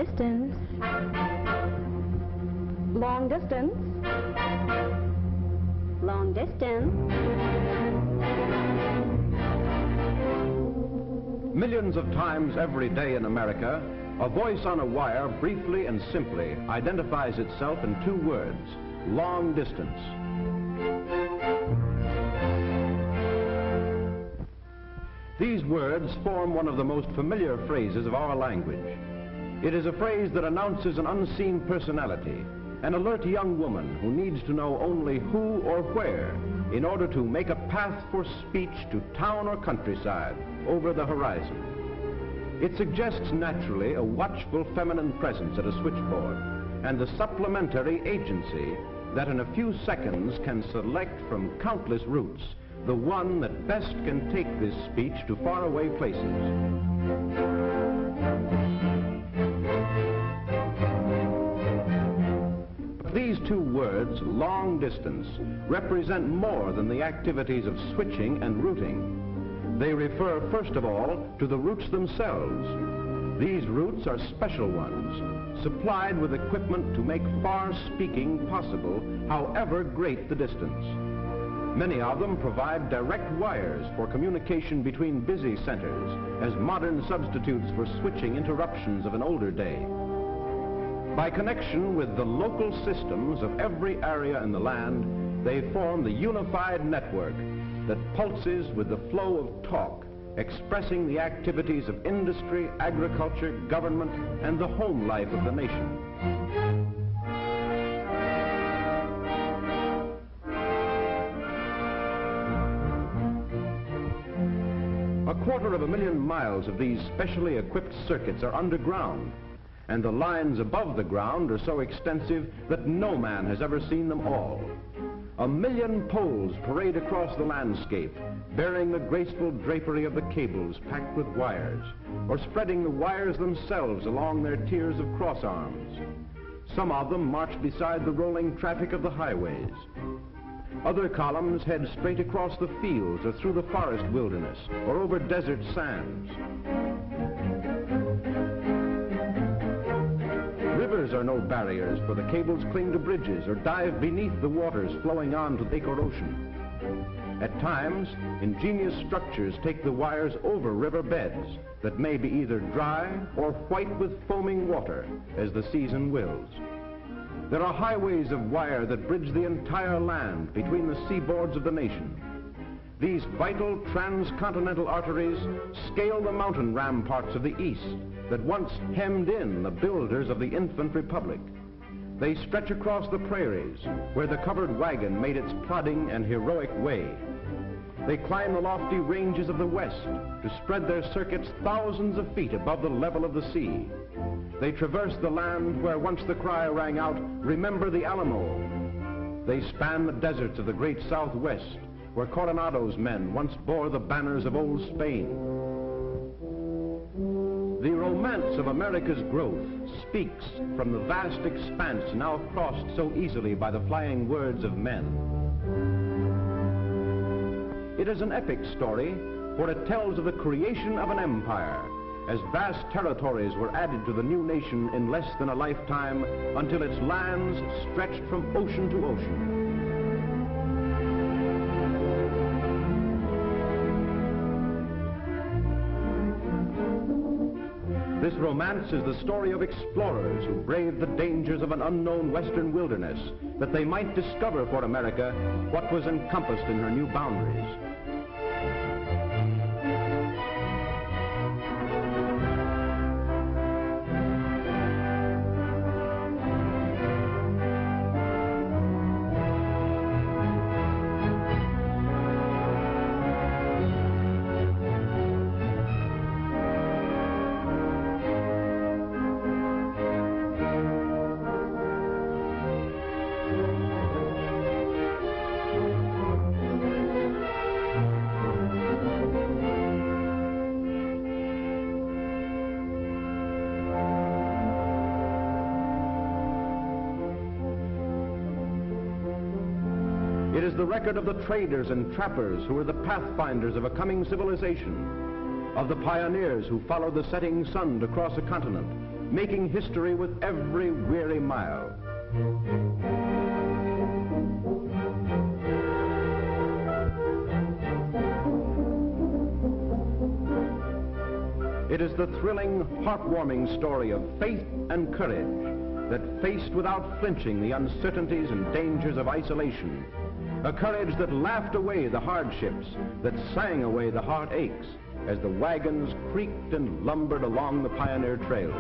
distance. Long distance. Long distance. Millions of times every day in America, a voice on a wire briefly and simply identifies itself in two words: long distance. These words form one of the most familiar phrases of our language. It is a phrase that announces an unseen personality, an alert young woman who needs to know only who or where in order to make a path for speech to town or countryside over the horizon. It suggests naturally a watchful feminine presence at a switchboard and a supplementary agency that in a few seconds can select from countless routes the one that best can take this speech to faraway places. These two words, long distance, represent more than the activities of switching and routing. They refer, first of all, to the routes themselves. These routes are special ones, supplied with equipment to make far speaking possible, however great the distance. Many of them provide direct wires for communication between busy centers as modern substitutes for switching interruptions of an older day. By connection with the local systems of every area in the land, they form the unified network that pulses with the flow of talk, expressing the activities of industry, agriculture, government, and the home life of the nation. A 250,000 miles of these specially equipped circuits are underground, and the lines above the ground are so extensive that no man has ever seen them all. 1 million poles parade across the landscape, bearing the graceful drapery of the cables packed with wires, or spreading the wires themselves along their tiers of cross arms. Some of them march beside the rolling traffic of the highways. Other columns head straight across the fields or through the forest wilderness or over desert sands. Rivers are no barriers, for the cables cling to bridges or dive beneath the waters flowing on to lake or ocean. At times, ingenious structures take the wires over river beds that may be either dry or white with foaming water as the season wills. There are highways of wire that bridge the entire land between the seaboards of the nation. These vital transcontinental arteries scale the mountain ramparts of the East that once hemmed in the builders of the infant republic. They stretch across the prairies where the covered wagon made its plodding and heroic way. They climb the lofty ranges of the West to spread their circuits thousands of feet above the level of the sea. They traverse the land where once the cry rang out, "Remember the Alamo." They span the deserts of the great Southwest, where Coronado's men once bore the banners of old Spain. The romance of America's growth speaks from the vast expanse now crossed so easily by the flying words of men. It is an epic story, for it tells of the creation of an empire, as vast territories were added to the new nation in less than a lifetime until its lands stretched from ocean to ocean. This romance is the story of explorers who braved the dangers of an unknown western wilderness that they might discover for America what was encompassed in her new boundaries. It is the record of the traders and trappers who were the pathfinders of a coming civilization, of the pioneers who followed the setting sun to cross a continent, making history with every weary mile. It is the thrilling, heartwarming story of faith and courage that faced without flinching the uncertainties and dangers of isolation. A courage that laughed away the hardships, that sang away the heartaches as the wagons creaked and lumbered along the pioneer trails.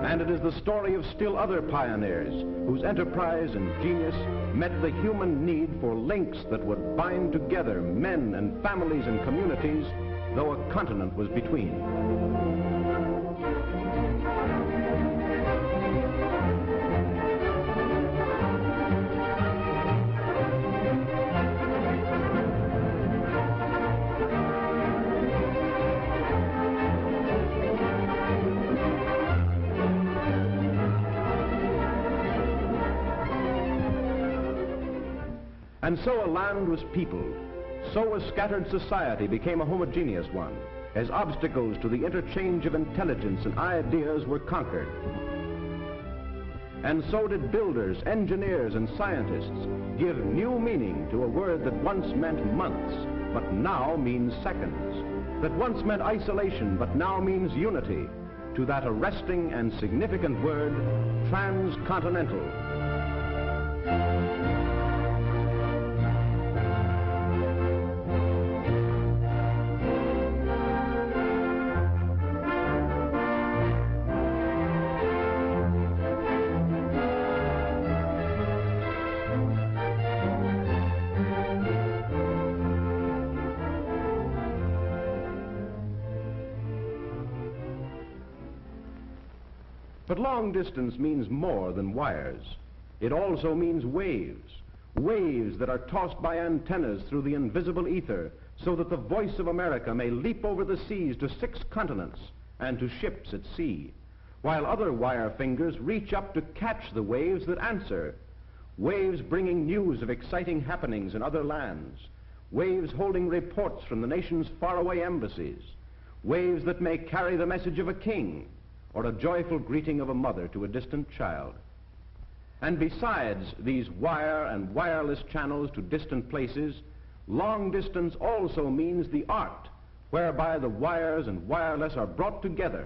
And it is the story of still other pioneers whose enterprise and genius met the human need for links that would bind together men and families and communities, though a continent was between. And so a land was peopled, so a scattered society became a homogeneous one, as obstacles to the interchange of intelligence and ideas were conquered. And so did builders, engineers, and scientists give new meaning to a word that once meant months, but now means seconds, that once meant isolation, but now means unity, to that arresting and significant word, transcontinental. But long distance means more than wires. It also means waves, waves that are tossed by antennas through the invisible ether so that the voice of America may leap over the seas to 6 continents and to ships at sea, while other wire fingers reach up to catch the waves that answer, waves bringing news of exciting happenings in other lands, waves holding reports from the nation's faraway embassies, waves that may carry the message of a king, or a joyful greeting of a mother to a distant child. And besides these wire and wireless channels to distant places, long distance also means the art whereby the wires and wireless are brought together.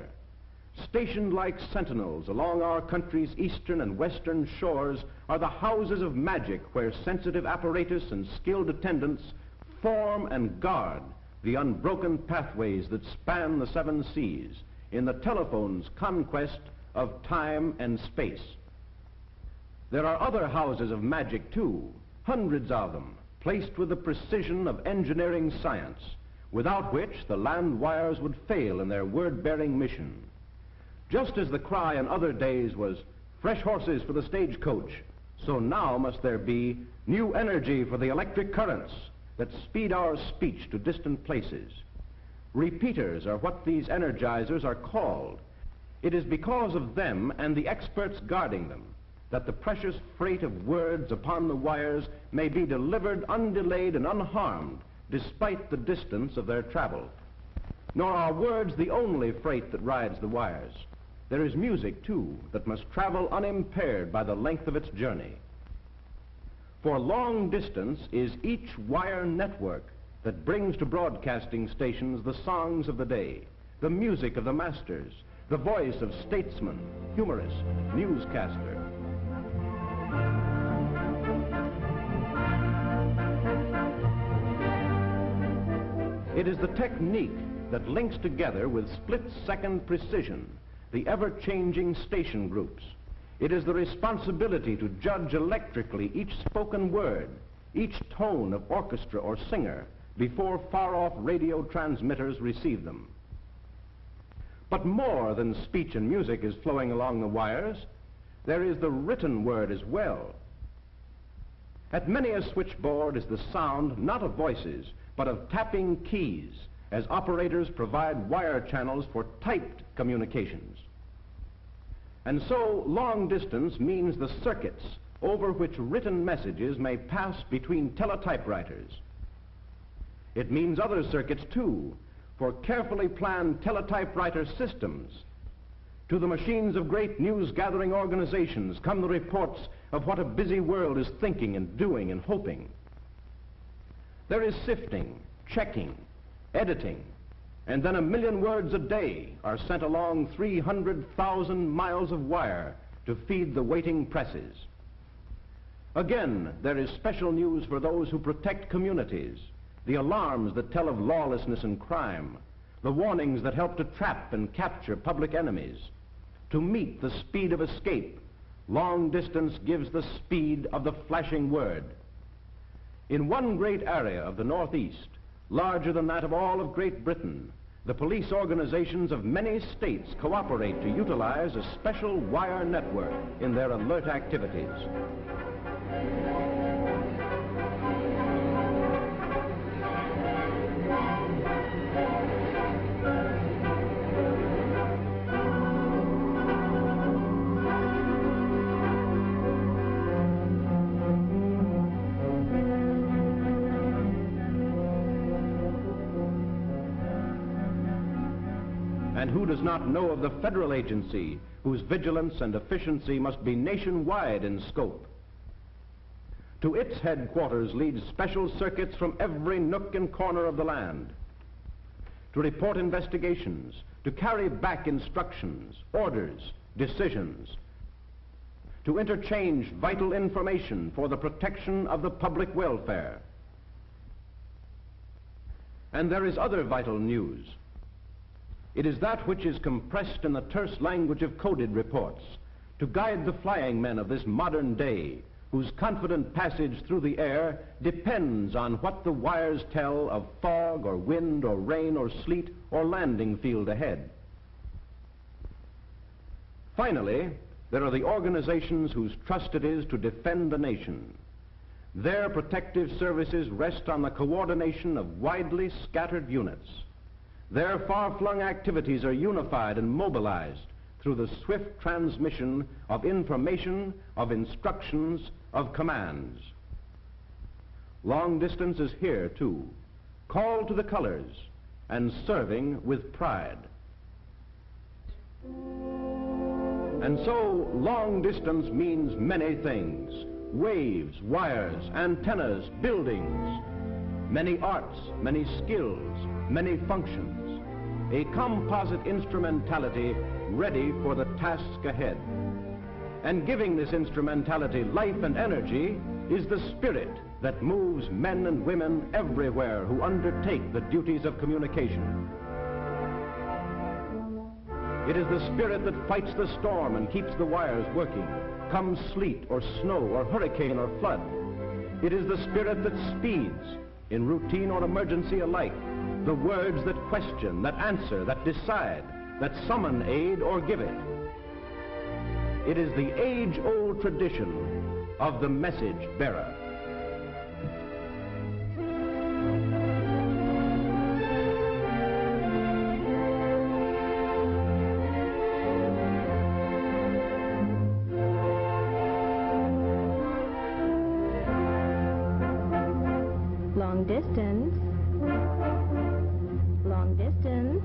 Stationed like sentinels along our country's eastern and western shores are the houses of magic where sensitive apparatus and skilled attendants form and guard the unbroken pathways that span the 7 seas, in the telephone's conquest of time and space. There are other houses of magic too, hundreds of them, placed with the precision of engineering science, without which the land wires would fail in their word-bearing mission. Just as the cry in other days was, "Fresh horses for the stagecoach," so now must there be new energy for the electric currents that speed our speech to distant places. Repeaters are what these energizers are called. It is because of them and the experts guarding them that the precious freight of words upon the wires may be delivered undelayed and unharmed despite the distance of their travel. Nor are words the only freight that rides the wires. There is music, too, that must travel unimpaired by the length of its journey. For long distance is each wire network that brings to broadcasting stations the songs of the day, the music of the masters, the voice of statesman, humorist, newscaster. It is the technique that links together with split-second precision the ever-changing station groups. It is the responsibility to judge electrically each spoken word, each tone of orchestra or singer, before far-off radio transmitters receive them. But more than speech and music is flowing along the wires. There is the written word as well. At many a switchboard is the sound not of voices, but of tapping keys, as operators provide wire channels for typed communications. And so long distance means the circuits over which written messages may pass between teletypewriters. It means other circuits too, for carefully planned teletypewriter systems. To the machines of great news-gathering organizations come the reports of what a busy world is thinking and doing and hoping. There is sifting, checking, editing, and then 1 million words a day are sent along 300,000 miles of wire to feed the waiting presses. Again, there is special news for those who protect communities, the alarms that tell of lawlessness and crime, the warnings that help to trap and capture public enemies. To meet the speed of escape, long distance gives the speed of the flashing word. In one great area of the Northeast, larger than that of all of Great Britain, the police organizations of many states cooperate to utilize a special wire network in their alert activities. And who does not know of the federal agency whose vigilance and efficiency must be nationwide in scope? To its headquarters lead special circuits from every nook and corner of the land to report investigations, to carry back instructions, orders, decisions, to interchange vital information for the protection of the public welfare. And there is other vital news. It is that which is compressed in the terse language of coded reports to guide the flying men of this modern day, whose confident passage through the air depends on what the wires tell of fog or wind or rain or sleet or landing field ahead. Finally, there are the organizations whose trust it is to defend the nation. Their protective services rest on the coordination of widely scattered units. Their far-flung activities are unified and mobilized through the swift transmission of information, of instructions, of commands. Long distance is here, too, called to the colors and serving with pride. And so, long distance means many things: waves, wires, antennas, buildings, many arts, many skills, many functions, a composite instrumentality ready for the task ahead. And giving this instrumentality life and energy is the spirit that moves men and women everywhere who undertake the duties of communication. It is the spirit that fights the storm and keeps the wires working, come sleet or snow or hurricane or flood. It is the spirit that speeds, in routine or emergency alike, the words that question, that answer, that decide, that summon aid or give it. It is the age-old tradition of the message bearer. Long distance. Long distance.